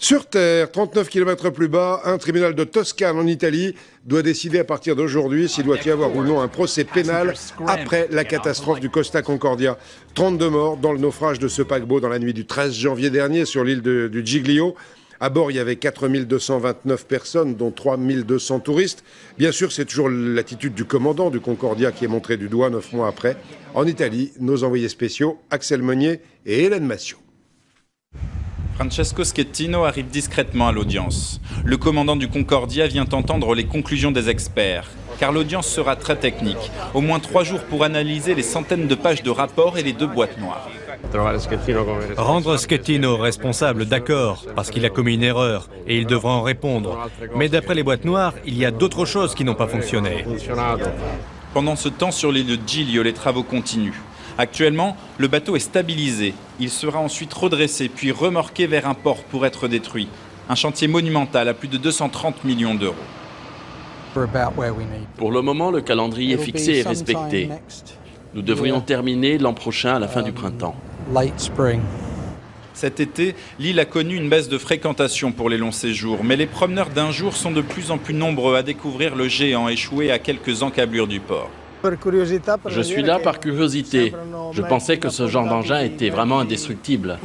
Sur Terre, 39 km plus bas, un tribunal de Toscane en Italie doit décider à partir d'aujourd'hui s'il doit y avoir ou non un procès pénal après la catastrophe du Costa Concordia. 32 morts dans le naufrage de ce paquebot dans la nuit du 13 janvier dernier sur l'île du Giglio. À bord, il y avait 4229 personnes, dont 3200 touristes. Bien sûr, c'est toujours l'attitude du commandant du Concordia qui est montrée du doigt 9 mois après. En Italie, nos envoyés spéciaux, Axel Meunier et Hélène Massiot. Francesco Schettino arrive discrètement à l'audience. Le commandant du Concordia vient entendre les conclusions des experts, car l'audience sera très technique. Au moins 3 jours pour analyser les centaines de pages de rapports et les 2 boîtes noires. Rendre Schettino responsable, d'accord, parce qu'il a commis une erreur et il devra en répondre. Mais d'après les boîtes noires, il y a d'autres choses qui n'ont pas fonctionné. Pendant ce temps, sur l'île de Giglio, les travaux continuent. Actuellement, le bateau est stabilisé. Il sera ensuite redressé puis remorqué vers un port pour être détruit. Un chantier monumental à plus de 230 millions d'euros. Pour le moment, le calendrier fixé est respecté. Nous devrions terminer l'an prochain à la fin du printemps. Cet été, l'île a connu une baisse de fréquentation pour les longs séjours, mais les promeneurs d'un jour sont de plus en plus nombreux à découvrir le géant échoué à quelques encablures du port. Je suis là par curiosité. Je pensais que ce genre d'engin était vraiment indestructible.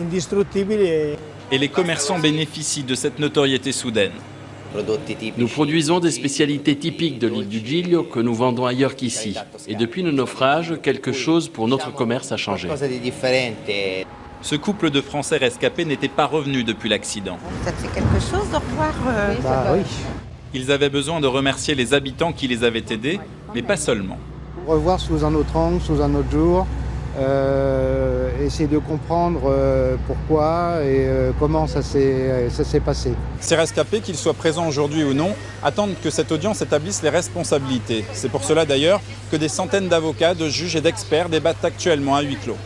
Et les commerçants bénéficient de cette notoriété soudaine. Nous produisons des spécialités typiques de l'île du Giglio que nous vendons ailleurs qu'ici. Et depuis le naufrage, quelque chose pour notre commerce a changé. Ce couple de Français rescapés n'était pas revenu depuis l'accident. Ça te fait quelque chose de revoir Oui. Ils avaient besoin de remercier les habitants qui les avaient aidés, mais pas seulement. Revoir sous un autre angle, sous un autre jour, essayer de comprendre pourquoi et comment ça s'est passé. Ces rescapés, qu'ils soient présents aujourd'hui ou non, attendent que cette audience établisse les responsabilités. C'est pour cela d'ailleurs que des centaines d'avocats, de juges et d'experts débattent actuellement à huis clos.